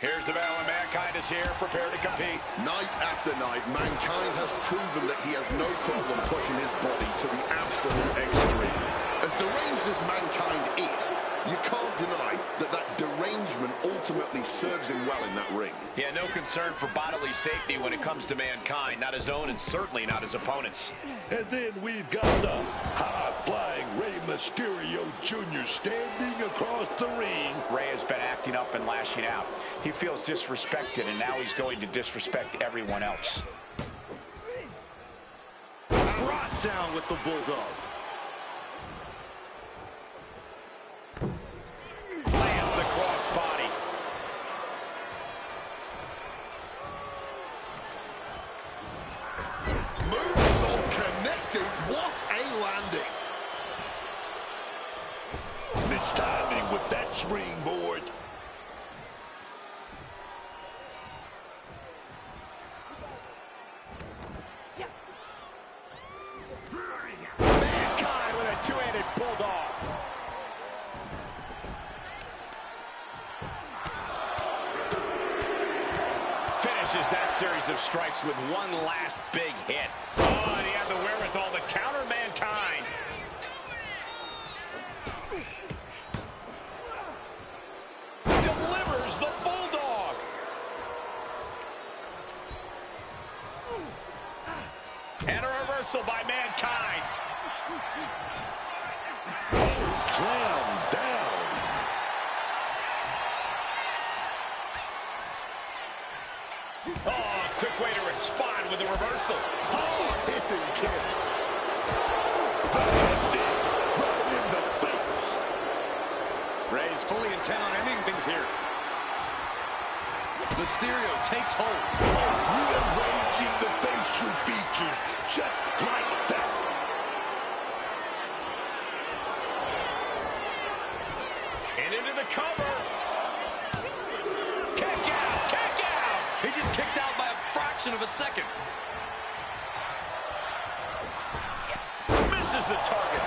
Here's the battle, and Mankind is here, prepared to compete. Night after night, Mankind has proven that he has no problem pushing his body to the absolute extreme. As deranged as Mankind is, you can't deny that that derangement ultimately serves him well in that ring. Yeah, no concern for bodily safety when it comes to Mankind, not his own and certainly not his opponent's. And then we've got the high-flying Rey Mysterio Jr. standing across the ring. Rey has been acting up and lashing out. He feels disrespected, and now he's going to disrespect everyone else. Brought down with the Bulldog. Lands the crossbody. Moonsault connecting. What a landing. Mistiming with that springboard. Mankind with a two-handed bulldog. Finishes that series of strikes with one last big hit. Oh, and he had the wherewithal to counter Mankind. Delivers the bulldog. And a reversal by Mankind. Slam down. Oh, quick way to respond with a reversal. Hard hitting kick. Nasty. Right in the face. Rey's fully intent on ending things here. Mysterio takes hold. Rearranging the facial features just like that. just kicked out by a fraction of a second. Misses the target.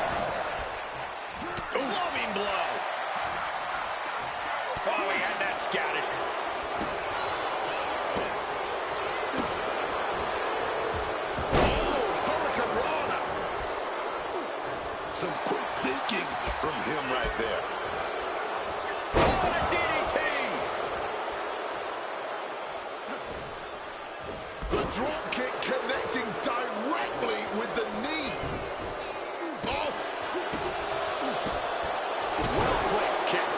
Loving blow. Oh, he had that scouted. Some quick thinking from him right there. Oh, the DDT! The drop kick connecting directly with the knee. Oh! Well-placed kick.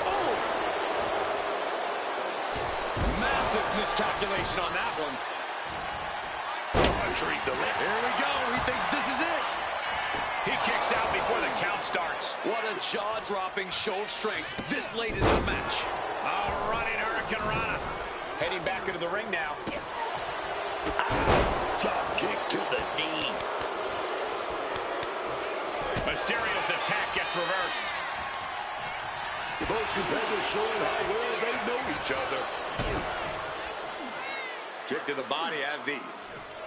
Oh! Massive miscalculation on that one. Treat the left. Here we go. He thinks this is it. He kicks out before the count starts. What a jaw-dropping show of strength this late in the match. Oh, running Hurricane Rana. Heading back into the ring now. Drop kick to the knee. Mysterio's attack gets reversed. Both competitors showing how well they know each other. Kick to the body as the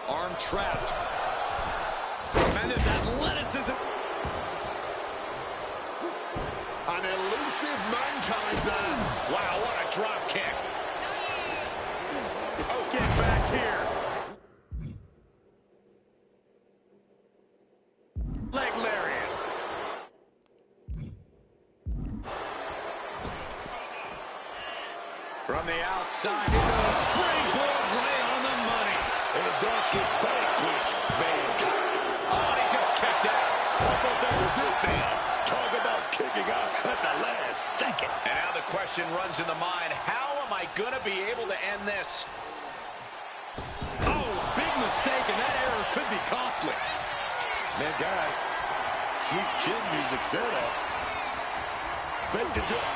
arm trapped. Tremendous athleticism. An elusive Mankind there. Wow, what a drop kick. Oh, get back here. Leg lariat. From the outside, into a springboard right on the money. And that can vanquish Mankind. Oh, and he just kicked out. I thought that was it, man. Talk about kicking out at the last second. And now the question runs in the mind, how am I going to be able to end this? Oh, big mistake, and that error could be costly. Mankind, sweet chin music setup. Fake the drop.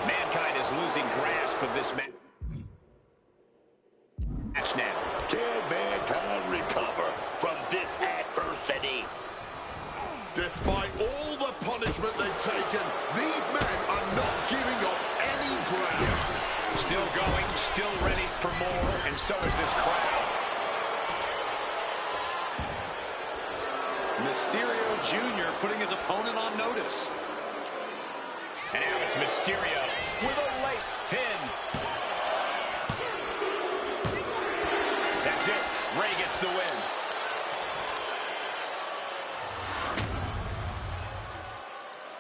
Mankind is losing grasp of this match now. Can Mankind recover from this adversity? Despite all the punishment they've taken, these men are not giving up any ground. Still going, still ready for more, and so is this crowd. Mysterio Jr. putting his opponent on notice. And now it's Mysterio with a late pin. That's it. Ray gets the win.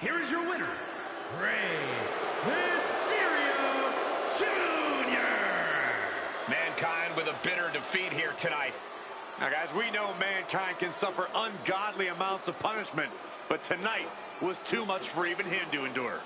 Here is your winner, Rey Mysterio Jr. Mankind with a bitter defeat here tonight. Now, guys, we know Mankind can suffer ungodly amounts of punishment, but tonight was too much for even him to endure.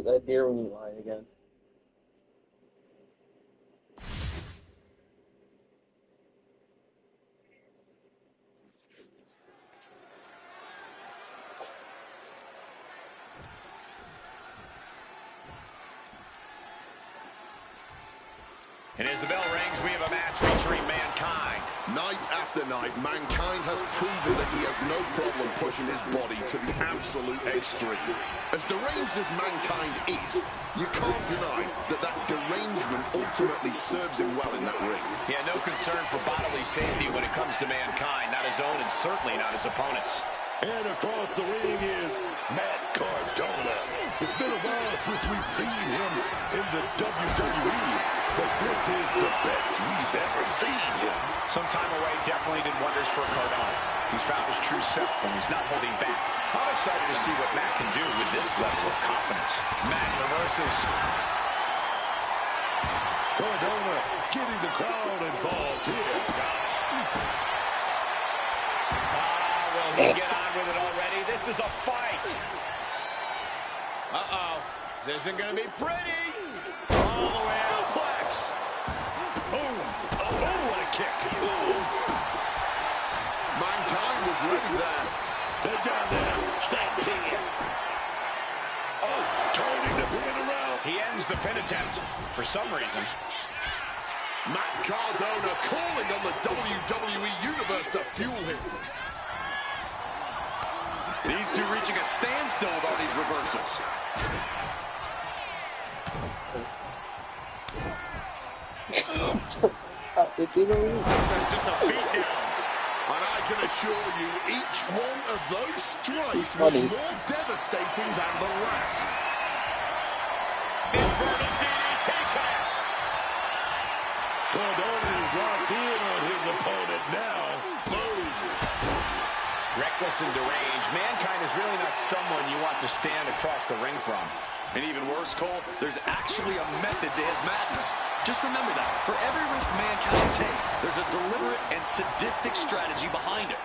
That deer wing line again. And as the bell rings, we have a match featuring Mankind. Night after night, Mankind has proven that he has no problem pushing his body to the absolute extreme. As deranged as Mankind is, you can't deny that that derangement ultimately serves him well in that ring. He had no concern for bodily safety when it comes to Mankind, not his own and certainly not his opponent's. And across the ring is Matt Cardona. It's been a while since we've seen him in the WWE, but this is the best we've ever seen him. Some time away definitely did wonders for Cardona. He's found his true self and he's not holding back. I'm excited to see what Matt can do with this level of confidence. Matt reverses. Cardona getting the crowd involved here. Will he get on with it already? This is a fight. Uh-oh. This isn't going to be pretty. All the way out. Plex. Boom. Oh, what a kick. Ooh. Mankind was ready there. They're down there. Stop picking. Oh, turning the pin around. He ends the pin attempt for some reason. Matt Cardona calling on the WWE Universe to fuel him. These two reaching a standstill with all these reversals. Just a beat down. And I can assure you, each one of those strikes was Funny. more devastating than the last. Inverted DDT connects. Cardona is locked in on his opponent now. Boom. Reckless and deranged. Mankind is really not someone you want to stand across the ring from. And even worse, Cole, there's actually a method to his madness. Just remember that. For every risk Mankind takes, there's a deliberate and sadistic strategy behind it.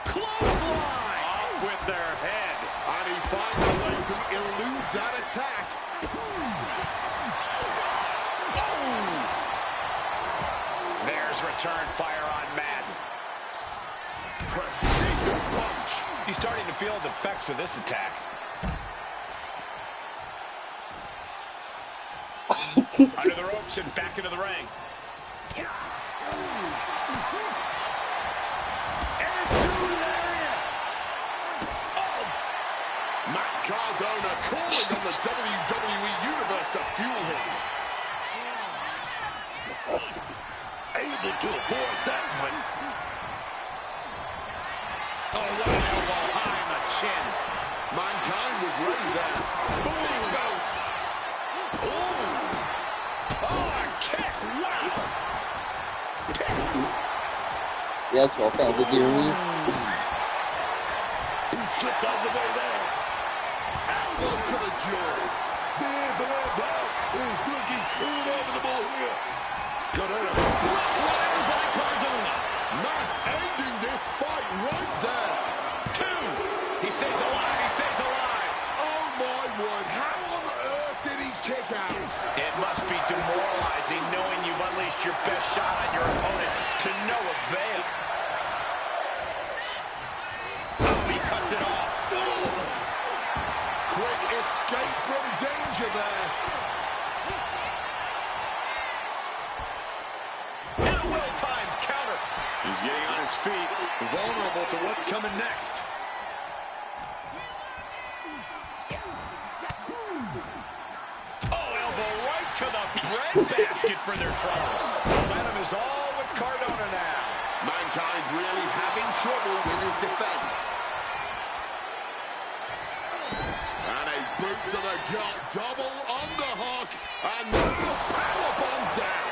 Clothesline! Off with their head. And he finds a way to elude that attack. There's return fire on Matt. Precision punch. He's starting to feel the effects of this attack. Under the ropes and back into the ring. Matt Cardona calling on the WWE Universe to fuel him. Able to avoid that one. Oh, what an elbow high in the chin. Mankind was ready there. Boom goes. Oh, a kick. Wow. Yeah, that's well found. The deer wing. He slipped out the way there. Elbow to the jaw. The knockout is looking inevitable here. Cardona. Rough rider by Cardona. Matt ending this fight right there. 2. He stays alive. He stays alive. Oh my word, how on earth did he kick out? It must be demoralizing knowing you've unleashed your best shot on your opponent to no avail. Oh, he cuts it off. Quick escape from danger there. And a well-timed counter. He's getting on his feet, vulnerable to what's coming next. Oh, elbow right to the breadbasket for their troubles. Momentum is all with Cardona now. Mankind really having trouble with his defense. And a boot to the gut, double underhook, and now powerbomb down.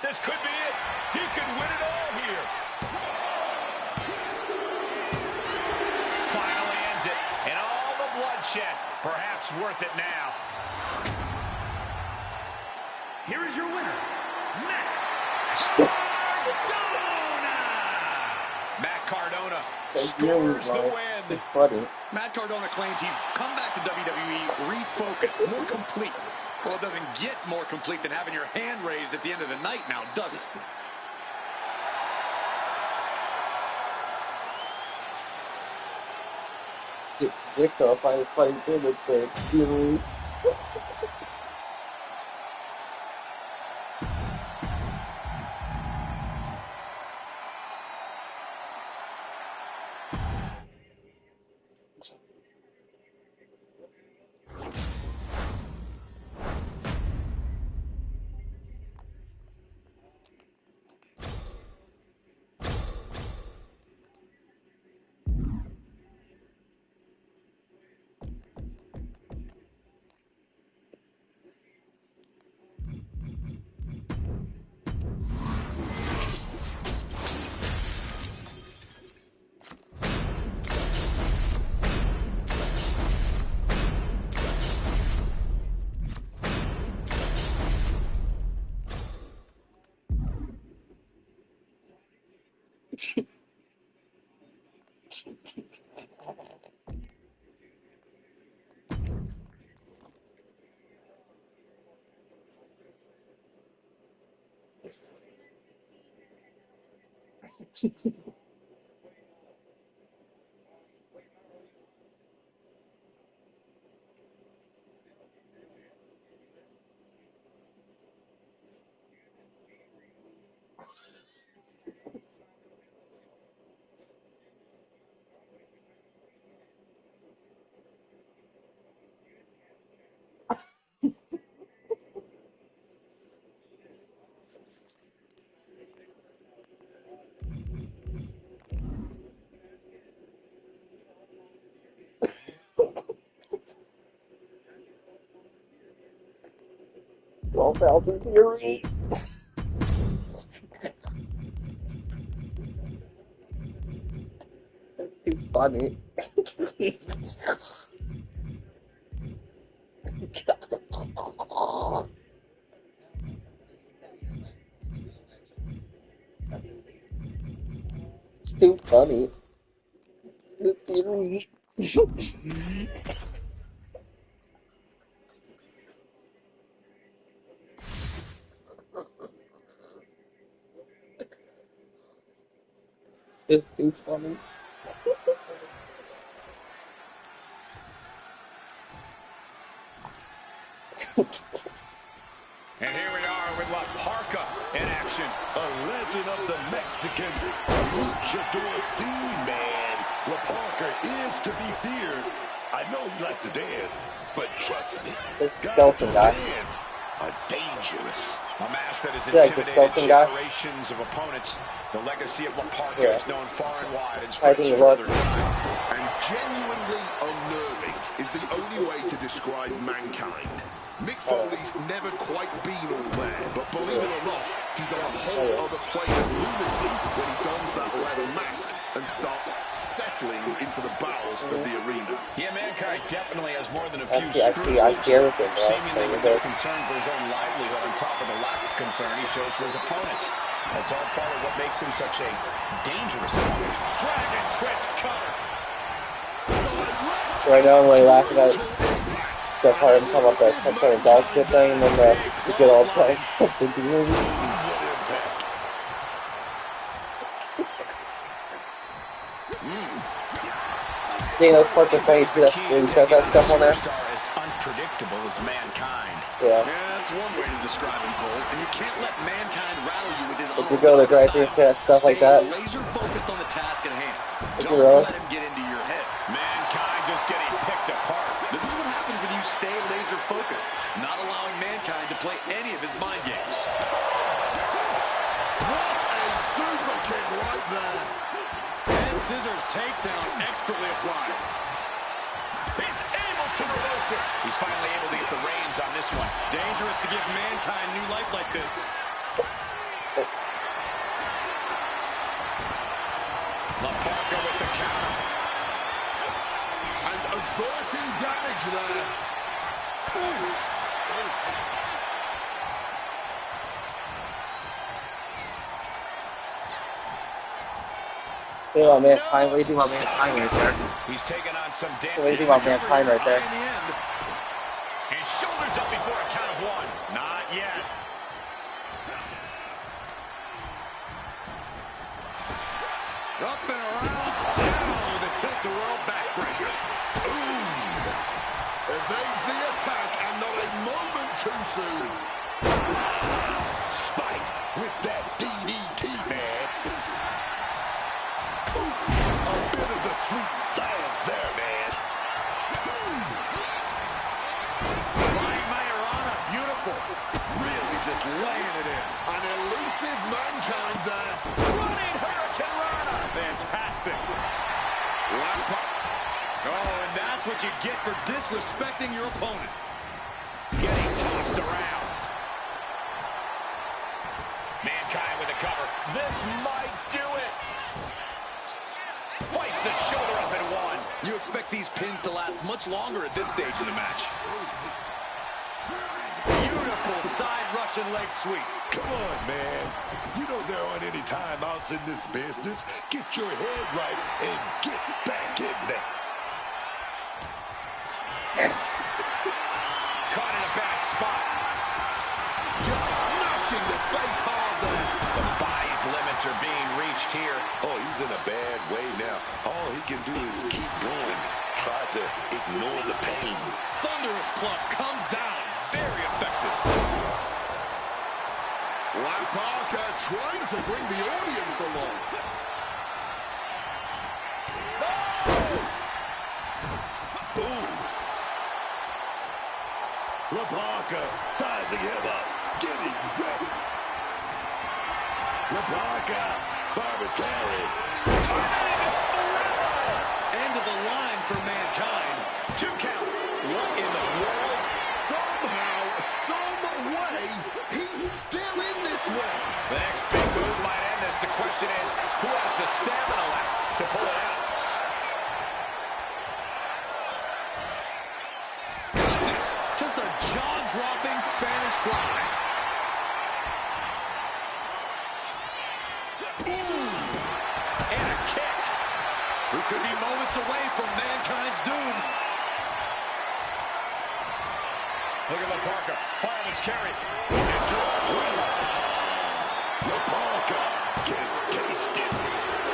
This could be it. He could win it all here. Finally ends it. And all the bloodshed, perhaps worth it now. here is your winner, Matt Cardona That's scores the really win. it's funny. Matt Cardona claims he's come back to WWE refocused, more complete. Well, it doesn't get more complete than having your hand raised at the end of the night now, does it? Jigsaw finds fighting good with the Elite. Well, Falcon Fury. That's too funny. It's too funny. The Fury. It's too funny. And here we are with La Parka in action. A legend of the Mexican luchador scene, man. La Parker is to be feared. I know he likes to dance, but trust me, This guys skeleton who guy. dance are dangerous. A match that has Yeah, like the intimidated skeleton guy. generations of opponents. The legacy of La Parka Yeah. is known far and wide and I spreads think it further was. time. And genuinely unnerving is the only way to describe Mankind. Mick Foley's never quite been all there, but believe it or not, he's on a whole other plane of lunacy when he dons that leather mask and starts settling into the bowels of the arena. Yeah, Mankind definitely has more than a I few see everything, bro. Seemingly with So no concern for his own livelihood on top of the lack of concern he shows for his opponents. That's all part of what makes him such a dangerous opponent. Dragon twist cover. Right now, I'm really laughing at the part of him talking about the transparent dog shit thing, and then the good old time. The Fury. Dano's part of fame, see that where he says that stuff on there? As unpredictable as Mankind. Yeah. That's one way to describe him, Cole. And you can't let Mankind rattle you with his If you go to the drive-thru and say that stuff like that. Stay laser focused on the task at hand. If Don't you really. let him get into your head. Mankind just getting picked apart. This is what happens when you stay laser focused, not allowing Mankind to play any of his mind games. What a super kick right there. And scissors takedown expertly applied. He's able to reverse it. He's finally able to get the reins on this one. Dangerous to give Mankind new life like this. La Parka with the counter. And averting damage there. Oof. Hey, my mankind. What do you think about mankind right there? He's taking on some damage. What do you think about mankind right there? In the end. And shoulders up before a count of one. Not yet. Up and around, down with a tilt-the-world backbreaker. Evades the attack and not a moment too soon. Spiked with that DDT, man. A bit of the sweet science there, man. Flying Majorana, beautiful. Really just laying it in. An elusive Mankind there. Running Hurricane Rana. Fantastic. Oh, and that's what you get for disrespecting your opponent. Getting tossed around. Mankind with a cover. This might do it. Fights the shoulder up at one. You expect these pins to last much longer at this stage in the match. Beautiful side Russian leg sweep. Come on, man. You know there aren't any timeouts in this business. Get your head right and get back in there. Caught in a bad spot. Just smashing the face hard there. The body's limits are being reached here. Oh, he's in a bad way now. All he can do is keep going. Try to ignore the pain. Thunderous club comes down. Very effective. Parker trying to bring the audience along. LaParca sizing him up, getting ready. LaParca, Barber's carry. End of the line for Mankind. 2 count. What in the world? Somehow, some way, he's still in this one. The next big move might end this. The question is, who has the stamina left to pull it out? Goodness, just a jaw-dropping Spanish fly. And a kick. We could be moments away from Mankind's doom. Look at LaParca. Fireman's carry. LaParca can taste it.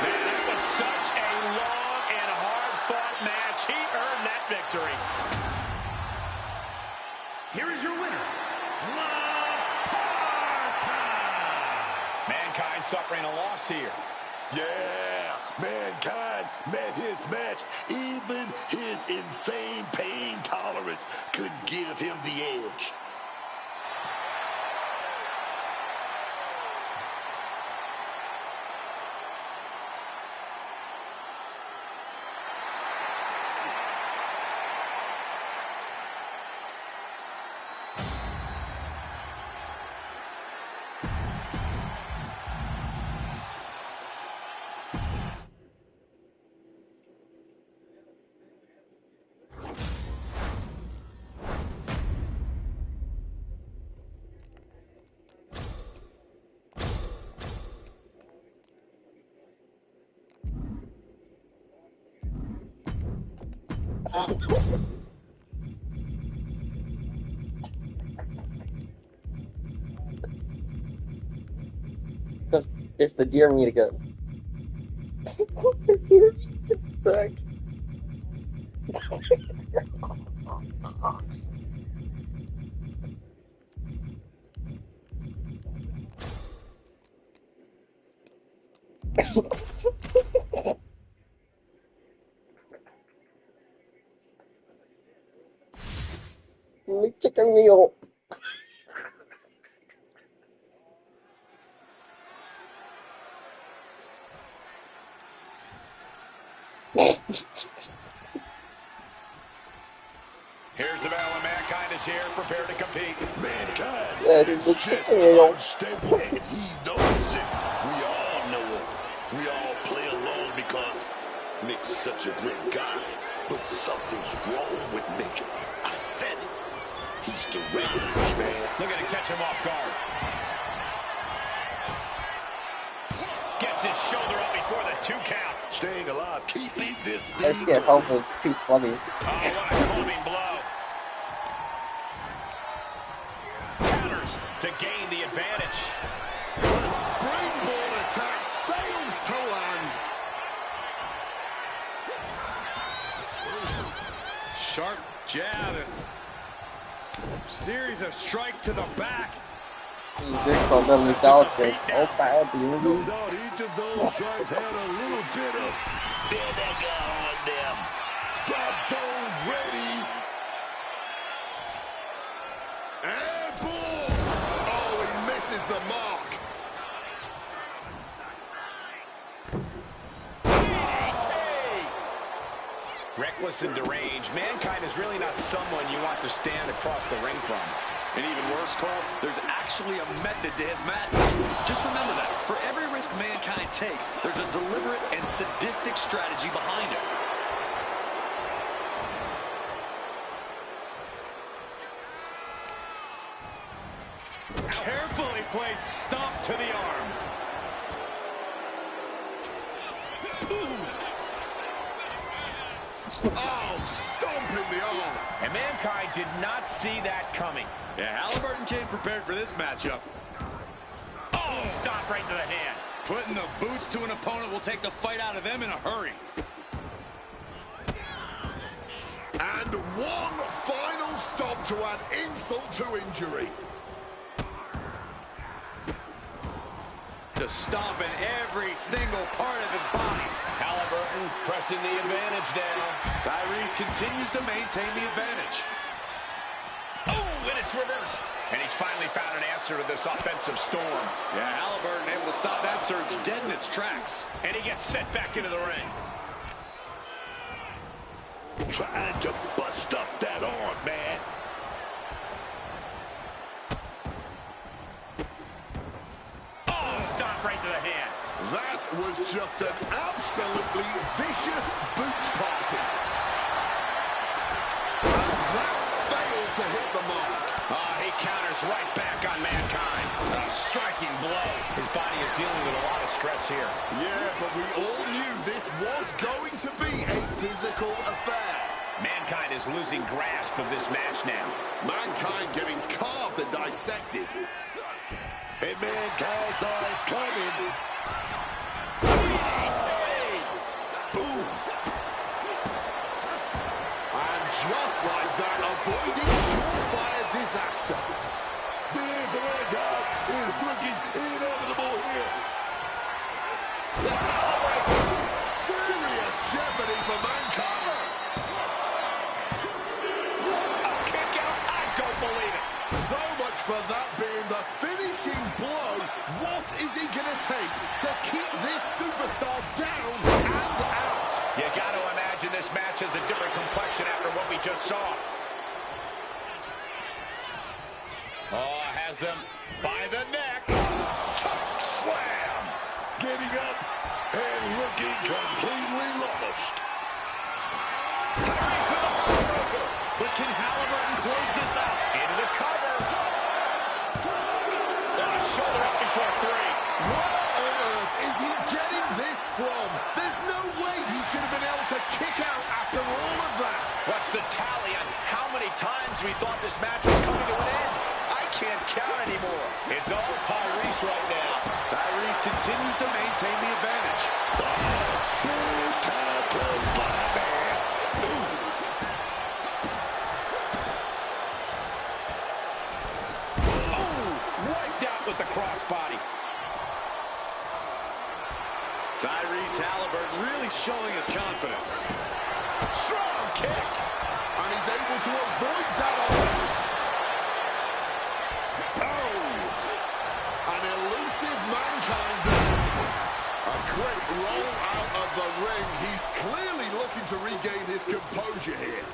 Man, that was such a long and hard-fought match. He earned that victory. Here is your winner, LaParca. Mankind suffering a loss here. Yeah, Mankind met his match. Even his insane pain tolerance could give him the edge. Because it's the deer meat again. The deer meat back. Chicken meal. Here's the battle, and Mankind is here, prepared to compete. Mankind Yeah, is the just chicken meal. unstable, and he knows it. We all know it. We all play along because Nick's such a great guy. But something's wrong with Nick. I said it. He's deranged, man. Looking to catch him off guard. Gets his shoulder up before the 2 count. Staying alive, keeping this I just thing can't going. help it. It's too funny. Oh, what a clubbing blow. Counters to gain the advantage. The springboard attack fails to land. Sharp jab. Series of strikes to the back. This on them without this. Oh, bad, No dude. doubt each of those strikes had a little bit of vinegar on them. Drop those ready. And boom! Oh, he misses the mark. Reckless and deranged, Mankind is really not someone you want to stand across the ring from. And even worse, Cole, there's actually a method to his madness. Just remember that. For every risk Mankind takes, there's a deliberate and sadistic strategy behind it. Carefully placed stomp to the arm. Oh, stomping the arm. And Mankind did not see that coming. Yeah, Halliburton came prepared for this matchup. Oh, stop right to the hand. Putting the boots to an opponent will take the fight out of them in a hurry. And one final stop to add insult to injury. Just stomping every single part of his body. Halliburton pressing the advantage now. Tyrese continues to maintain the advantage. Oh, and it's reversed. And he's finally found an answer to this offensive storm. Yeah, Halliburton able to stop that surge dead in its tracks. And he gets sent back into the ring. Trying to bust up that arm, man. Oh, stop right to the hand. That was just an absolutely vicious boot party. And that failed to hit the mark. Oh, he counters right back on Mankind. A striking blow. His body is dealing with a lot of stress here. Yeah, but we all knew this was going to be a physical affair. Mankind is losing grasp of this match now. Mankind getting carved and dissected. And Mankind saw it coming. Boom. And just like that, avoiding surefire disaster. Then the Mankind is looking inevitable here. Serious jeopardy for Mankind. A kick out? I don't believe it. So much for that being the finishing blow. What is he going to take to keep this superstar down and out? You got to imagine this match has a different complexion after what we just saw. Oh, has them by the neck. Choke slam. Getting up and looking completely lost. Tyrese with a heartbreaker. But can Halliburton close this out? Into the cover. Shoulder up before 3. Where on earth is he getting this from? There's no way he should have been able to kick out after all of that. What's the tally on how many times we thought this match was coming to an end? I can't count anymore. It's all Tyrese right now. Tyrese continues to maintain the advantage. Big time close by, man. Wiped out with the crossbody. Tyrese Halliburton really showing his confidence. Strong kick. And he's able to avoid that offense. An elusive Mankind there. A quick roll out of the ring. He's clearly looking to regain his composure here.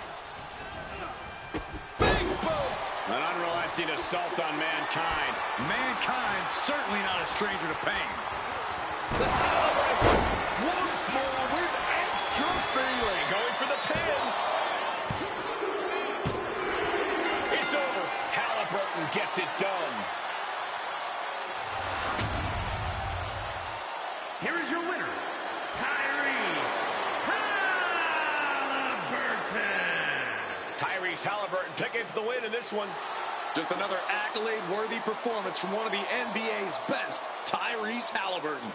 Big boot. An unrelenting assault on Mankind. Mankind certainly not a stranger to pain. Once more with extra feeling. Going for the pin. It's over. Halliburton gets it done. Here is your the win in this one. Just another accolade-worthy performance from one of the NBA's best, Tyrese Halliburton.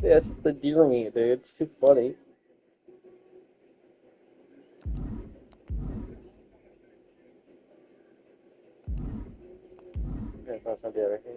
Yeah, it's just the deer meat, dude. It's too funny. Yeah, it's not something over here.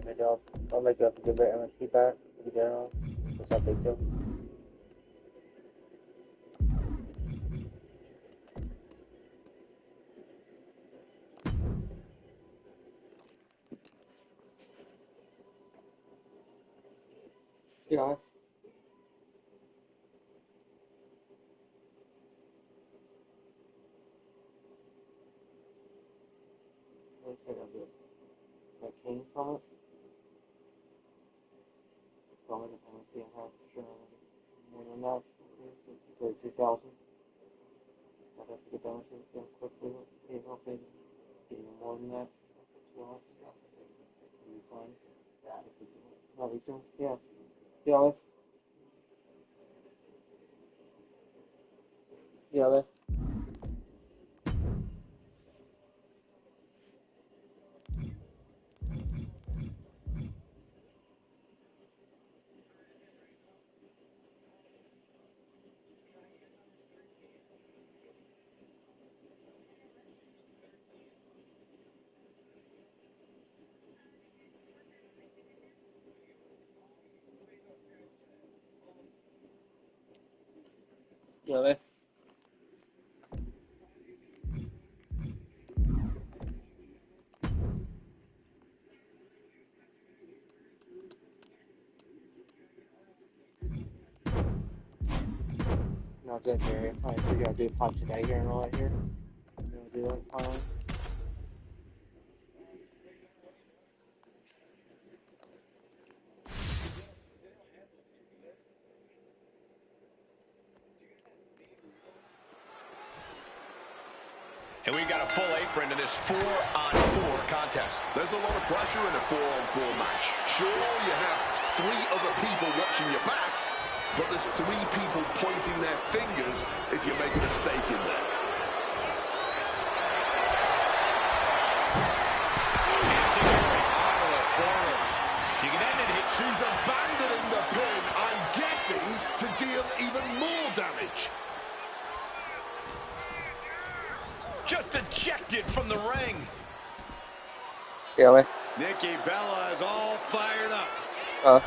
Maybe I'll make up a good bit of feedback in general. What's that big deal? Yeah. Let's say I did. I came from it. From it, and I can't have sure more than that. For 2,000. I'd have to get down to it quickly. Pay helping. Get even more than that. As well. It'll be fine. Not be too. Yeah. Yeah. Yeah. Yeah. No, good there. I figured I'd do pop today here and all that here. You know, do that finally. And we've got a full apron to this 4-on-4 contest. There's a lot of pressure in a 4-on-4 match. Sure, you have 3 other people watching your back, but there's 3 people pointing their fingers if you make a mistake in there. She can end it. She's abandoning the pin, I'm guessing, to deal even more damage. Just ejected from the ring. Yeah, Nikki Bella is all fired up.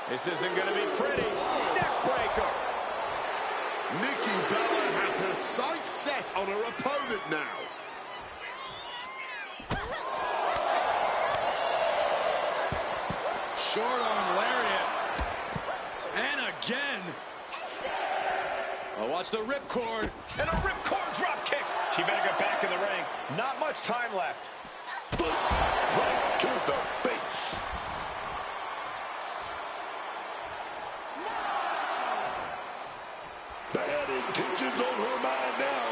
This isn't going to be pretty. Neckbreaker. Nikki Bella has her sights set on her opponent now. Short arm lariat. And again. Oh, watch the ripcord. And a ripcord drop kick. She better get back in the ring. Not much time left. Boot right to the face. Bad intentions on her mind now.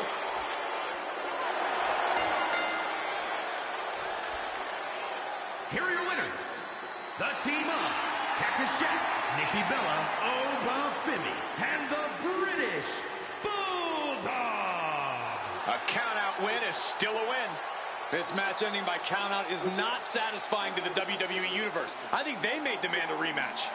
Here are your winners. The team of Cactus Jack, Nikki Bella, Oba Femi, and the British Bulldog. A count-out win is still a win. This match ending by countout is not satisfying to the WWE Universe. I think they may demand a rematch.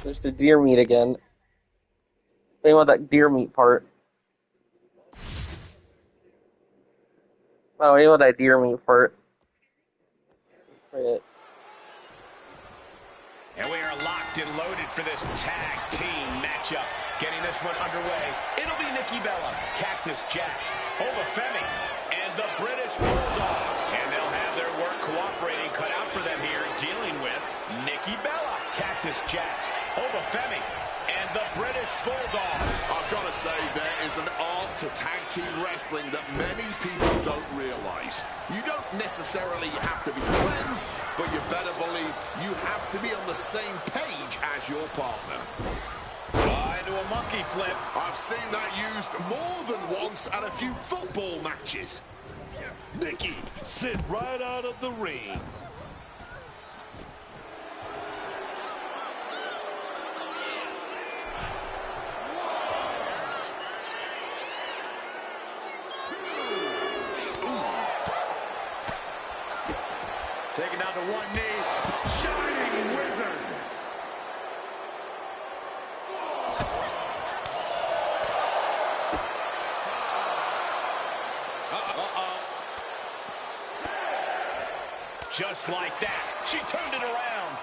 There's the deer meat again. They want that deer meat part. Oh, you want that deer meat part. Right. And we are locked and loaded for this tag team matchup. Getting this one underway, it'll be Nikki Bella, Cactus Jack, Oba Femi, and the British Bulldog. And they'll have their work cooperating cut out for them here, dealing with Nikki Bella, Cactus Jack, Oba Femi, and the British Bulldog. I've got to say, there is an art to tag team wrestling that many people don't realize. You don't necessarily have to be friends, but you better believe you have to be on the same page as your partner. Into a monkey flip. I've seen that used more than once at a few football matches. Nikki, sit right out of the ring. Taken down to one knee. Shining Wizard. Just like that, she turned it around.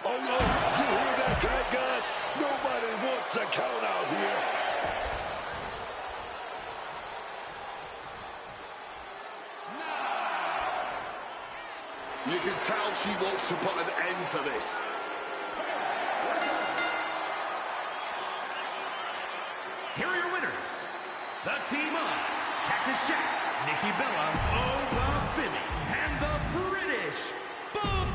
Oh no, you hear that, tag guys? Nobody wants a count out here. You can tell she wants to put an end to this. Here are your winners. The team of Cactus Jack, Nikki Bella, Oba Femi, and the British Bulldog.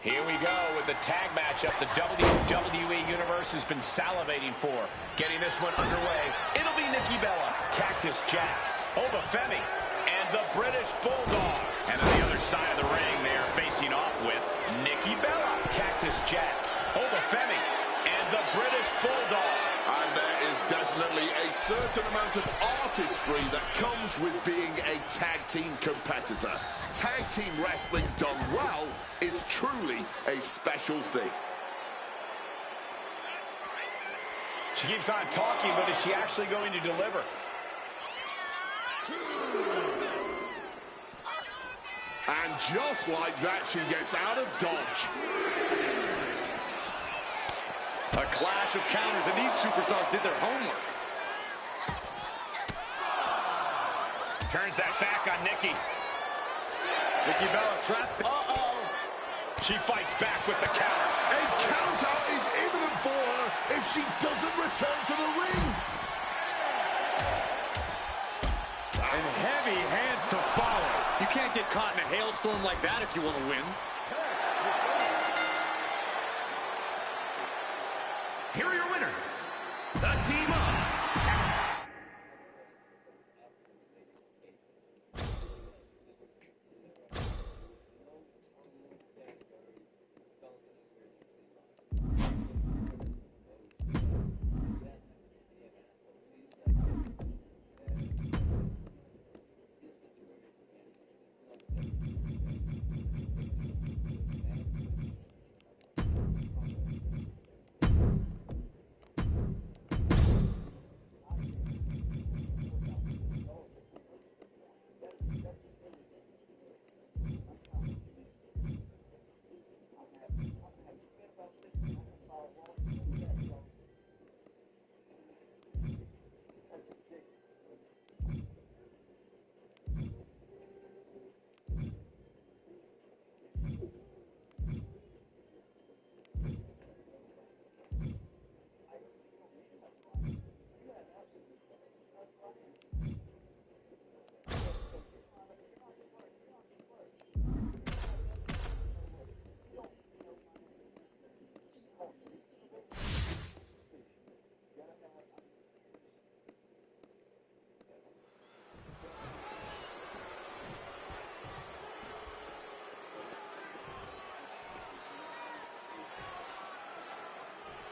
Here we go with the tag matchup the WWE Universe has been salivating for. Getting this one underway, it'll be Nikki Bella, Cactus Jack, Obafemi, and the British Bulldog. And on the other side of the ring, they're facing off with Nikki Bella, Cactus Jack, Obafemi, and the British Bulldog. And there is definitely a certain amount of artistry that comes with being a tag team competitor. Tag team wrestling done well is truly a special thing. She keeps on talking, but is she actually going to deliver? And just like that, she gets out of dodge. A clash of counters, and these superstars did their homework. Turns that back on Nikki. Nikki Bella traps. Uh-oh. She fights back with the counter. A counter is imminent for her if she doesn't return to the ring. And heavy hands to follow. You can't get caught in a hailstorm like that if you want to win. Here are your winners, the team of...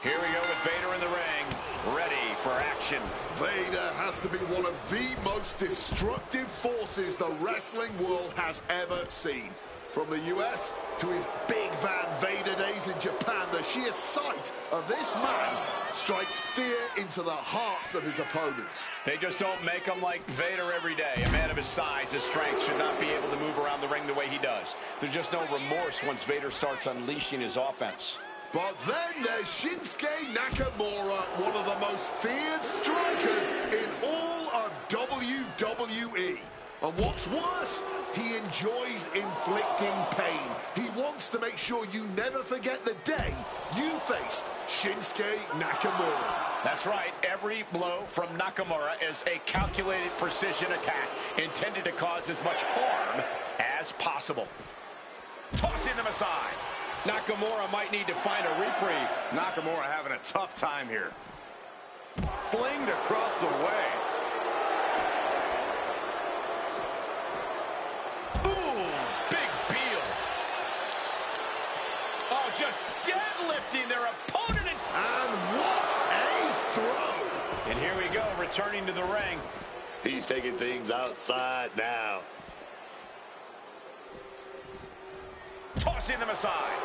Here we go with Vader in the ring, ready for action. Vader has to be one of the most destructive forces the wrestling world has ever seen. From the US to his Big Van Vader days in Japan, the sheer sight of this man strikes fear into the hearts of his opponents. They just don't make him like Vader every day. A man of his size, his strength, should not be able to move around the ring the way he does. There's just no remorse once Vader starts unleashing his offense. But then there's Shinsuke Nakamura, one of the most feared strikers in all of WWE. And what's worse, he enjoys inflicting pain. He wants to make sure you never forget the day you faced Shinsuke Nakamura. That's right. Every blow from Nakamura is a calculated precision attack intended to cause as much harm as possible. Tossing them aside. Nakamura might need to find a reprieve. Nakamura having a tough time here. Flinged across the way. Ooh, big peel. Oh, just deadlifting their opponent. And what a throw. And here we go, returning to the ring. He's taking things outside now. Tossing them aside.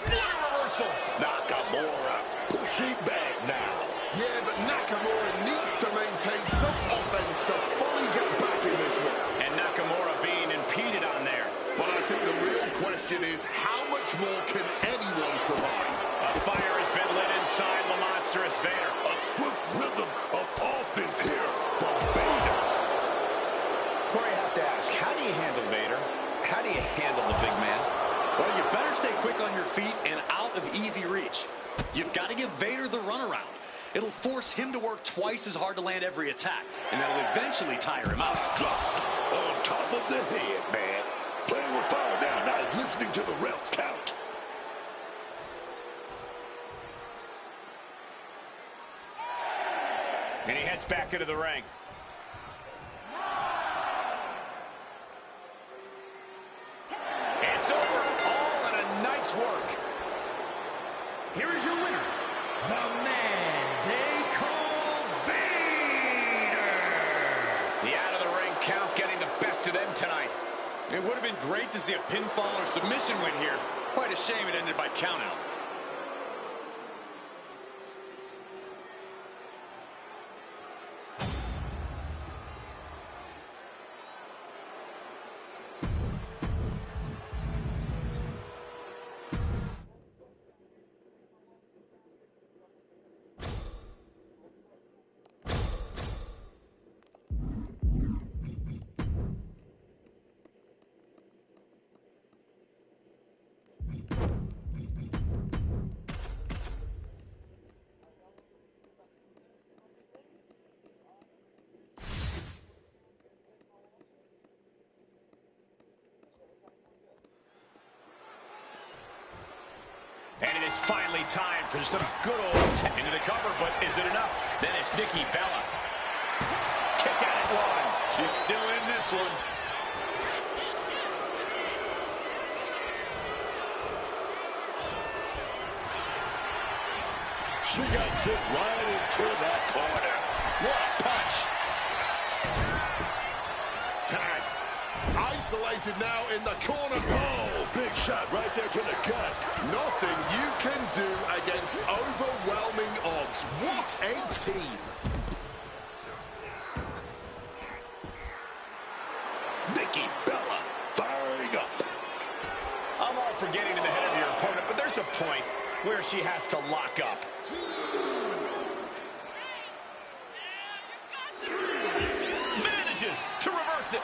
What a reversal. Nakamura pushing back now. Yeah, but Nakamura needs to maintain some offense to fully get back in this one. And Nakamura being impeded on there. But I think the real question is, how much more can anyone survive? A fire has been lit inside the monstrous Vader. A swift rhythm of offense here from Vader. Corey, I have to ask, how do you handle Vader? How do you handle the big man? Well, you better stay quick on your feet and out of easy reach. You've got to give Vader the runaround. It'll force him to work twice as hard to land every attack, and that'll eventually tire him out. Dropped on top of the head, man. back into the ring. It's over, all in a night's work. Here is your winner, the man they call Vader. The out-of-the-ring count getting the best of them tonight. It would have been great to see a pinfall or submission win here. Quite a shame it ended by countout. And it is finally time for some good old into the cover, but is it enough? Then it's Nikki Bella. Kick out at one. She's still in this one. She got sent right into that corner. What a punch. Tag. Isolated now in the corner. Oh, big shot right there to the gut. Nothing you can do against overwhelming odds. What a team. Nikki Bella firing up. I'm all for getting in the head of your opponent, but there's a point where she has to lock up. Manages to reverse it.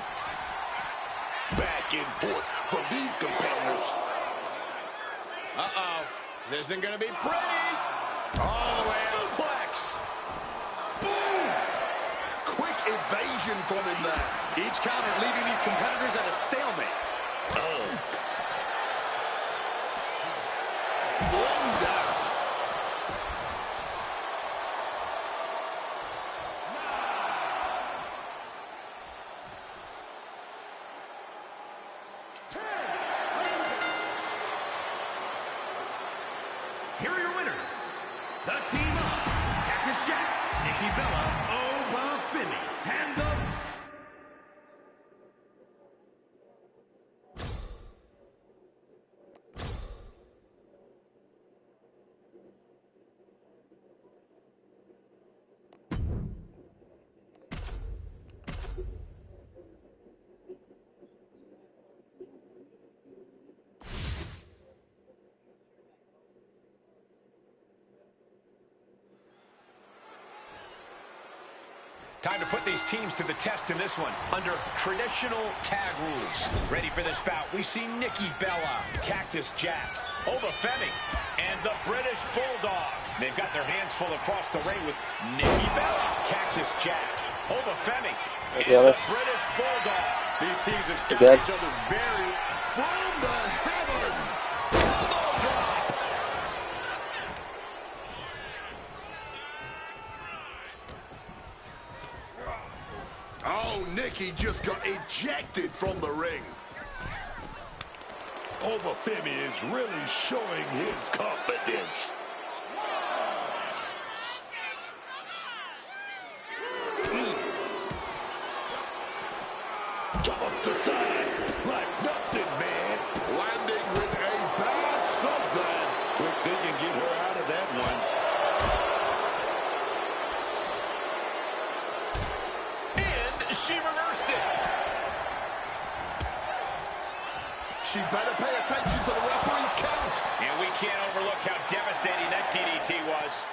Back and forth from these competitors. Uh-oh. This isn't going to be pretty. All the way out. Suplex. Boom! Quick evasion from him there. Each counter leaving these competitors at a stalemate. Flung down. Here are your winners, the team of Cactus Jack, Nikki Bella, Oba Femi, and the... Time to put these teams to the test in this one under traditional tag rules. Ready for this bout, we see Nikki Bella, Cactus Jack, Oba Femi, and the British Bulldog. They've got their hands full across the ring with Nikki Bella, Cactus Jack, Oba Femi, and the British Bulldog. These teams have studied each other very... From the heavens. Elbow drop. Oh, Nikki just got ejected from the ring. Oba Femi is really showing his confidence. Jump up the side like nothing, man. Landing with a bad sundown. Quick thinking, get her out of that one. And she reversed it. She better pay attention to the referee's count. And we can't overlook how devastating that DDT was.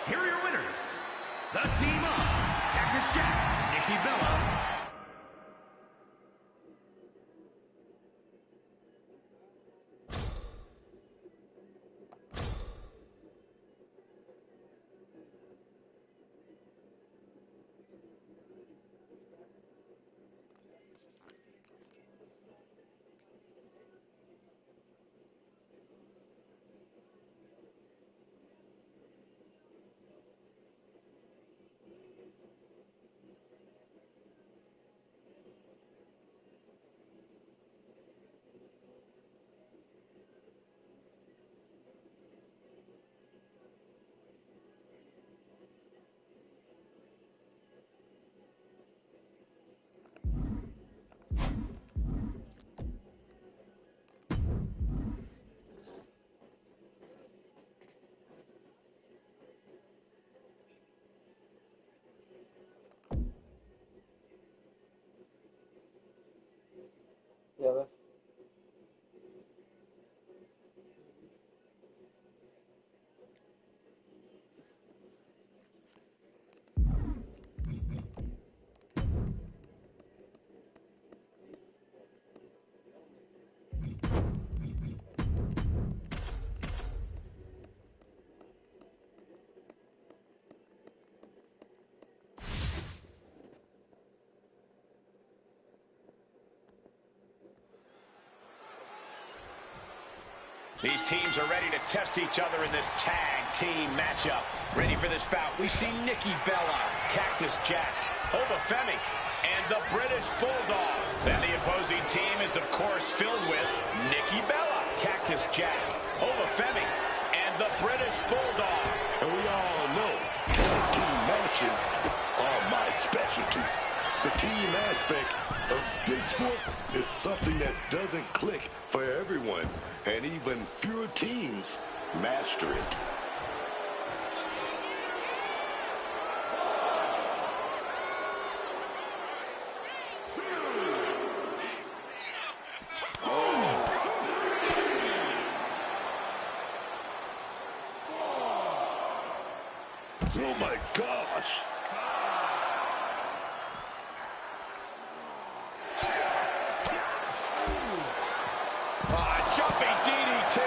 Here are your winners, the team of Cactus Jack, Nikki Bella, Yeah, that's These teams are ready to test each other in this tag team matchup. Ready for this bout, we see Nikki Bella, Cactus Jack, Obafemi, and the British Bulldog. Then the opposing team is, of course, filled with Nikki Bella, Cactus Jack, Obafemi, and the British Bulldog. And we all know tag team matches are my specialty. The team aspect of this sport is something that doesn't click for everyone, and even fewer teams master it. Oh my gosh! Jumping DDT.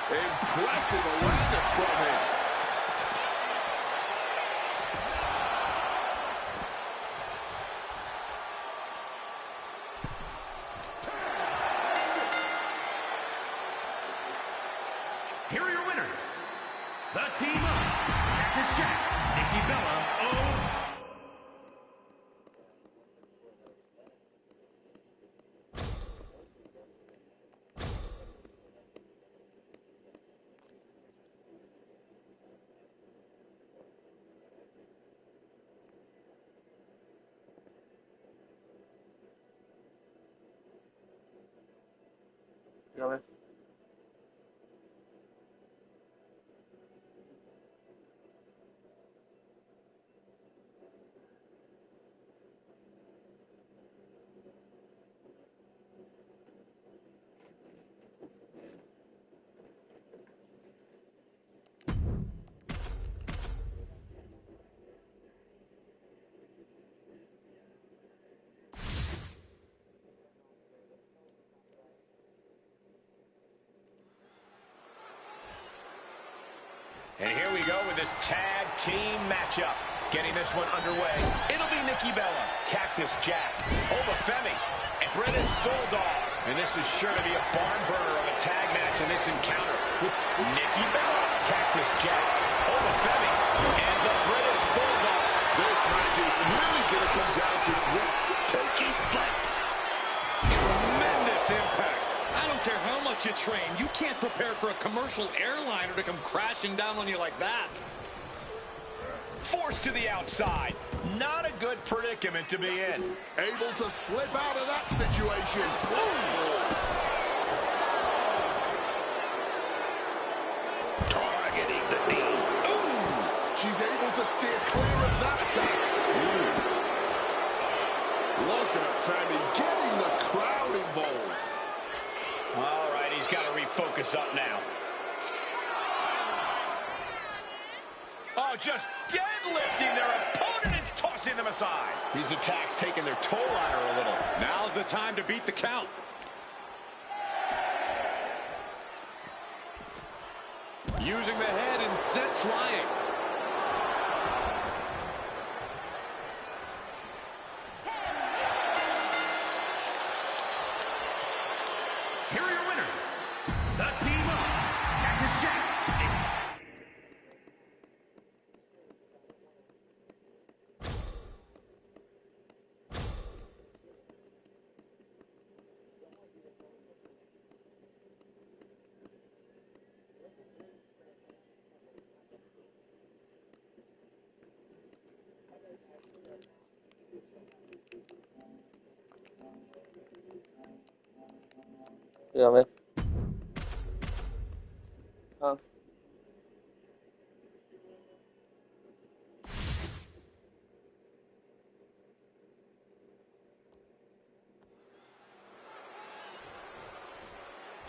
Impressive awareness from him. Here are your winners. The team of Cactus Jack, Nikki Bella, yeah, that's And here we go with this tag team matchup. Getting this one underway, it'll be Nikki Bella, Cactus Jack, Obafemi, and British Bulldog. And this is sure to be a barn burner of a tag match in this encounter with Nikki Bella, Cactus Jack, Obafemi, and the British Bulldog. This match is really going to come down to taking flight. Tremendous impact. I don't care how much you train. You can't prepare for a commercial airliner to come crashing down on you like that. Forced to the outside. Not a good predicament to be in. Able to slip out of that situation. Targeting the knee. She's able to steer clear of that attack. Look at Fanny getting the crowd involved. All right, he's got to refocus up now. Oh, just deadlifting their opponent and tossing them aside. These attacks taking their toll on her a little. Now's the time to beat the count. Using the head and sent flying. here are your winners. The team of Cactus Jack, yeah, huh?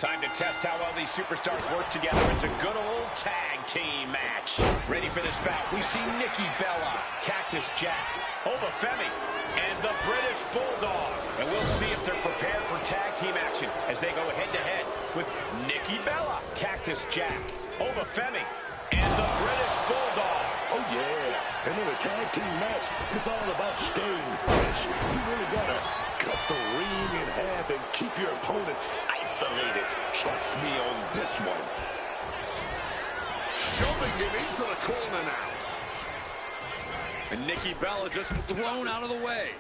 Time to test how well these superstars work together. It's a good old tag team match. Ready for this bout, we see Nikki Bella, Cactus Jack, Obafemi, and the British Bulldog. And we'll see if they're prepared for tag team action as they go head-to-head with Nikki Bella, Cactus Jack, Obafemi, and the British Bulldog. Oh, yeah. And in a tag team match, it's all about staying fresh. You really got to cut the ring in half and keep your opponent isolated. Trust me on this one. Shoving him into the corner now. And Nikki Bella just thrown out of the way.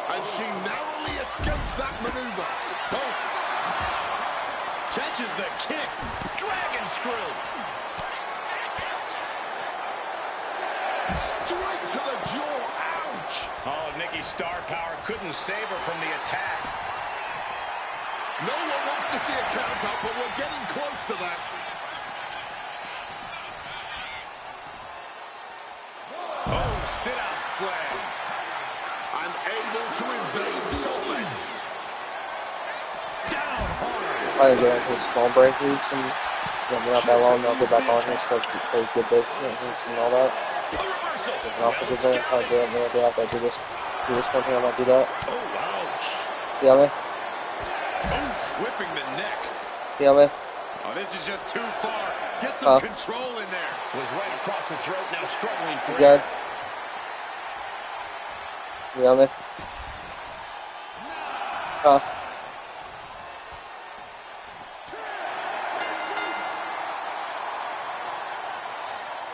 And she narrowly escapes that maneuver. Oh. Catches the kick. Dragon screw. Straight to the jaw. Ouch. Oh, Nikki's star power couldn't save her from the attack. No one wants to see a count out, but we're getting close to that. Oh, sit-out slam. And able to invade the offense. Down hard. I get into a small break recently. Not that long, I'll get back on here, start to play good bit and all that. And I'll forget that. I'll do it maybe after I do this one here, I might do that. Oh, ouch. You know what I mean? Oh, whipping the neck. You know what I mean? Oh, this is just too far. Get some control in there. Was right across the throat, now struggling for Good. You know what I mean?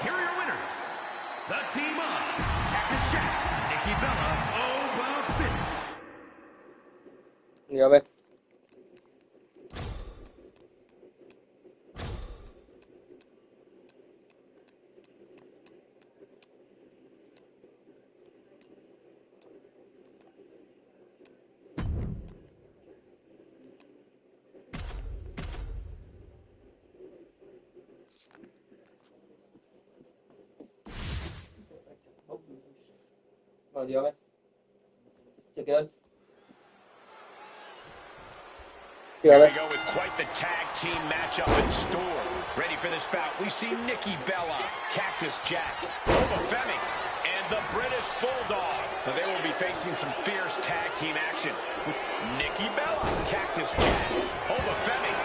Here are your winners. The team of Cactus Jack, Nikki Bella, Obafemi. You know what I mean? Oh, do you have it? Is it good? Here we go with quite the tag team matchup in store. Ready for this bout, we see Nikki Bella, Cactus Jack, Obafemi, and the British Bulldog. Now they will be facing some fierce tag team action with Nikki Bella, Cactus Jack, Obafemi,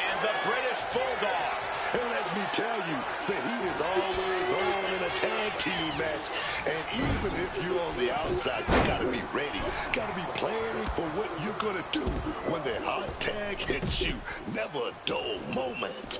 and the British Bulldog. And let me tell you, the heat is always on in a tag team match. And even if you're on the outside, you gotta be ready. Gotta be planning for what you're gonna do when the hot tag hits you. Never a dull moment.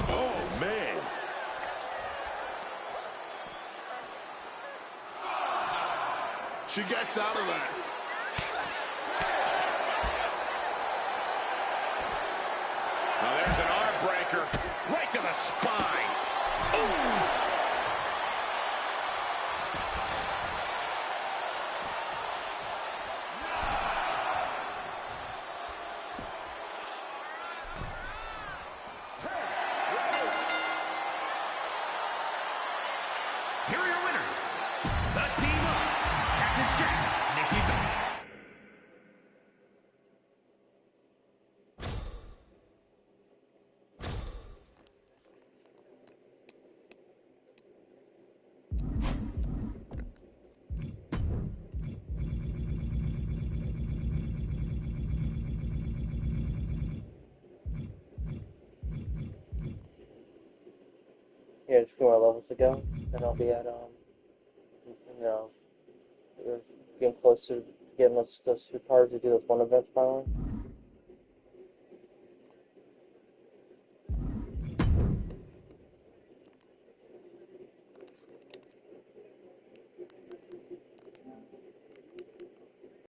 Oh, man. She gets out of there. Now there's an arm breaker right to the spine. Ooh. Here are your winners. The team of Cactus Jack, Nikki Bella. Yeah, just 4 levels to go, and I'll be at, you know, we're getting close to getting those 2 cards to do those 1 events finally.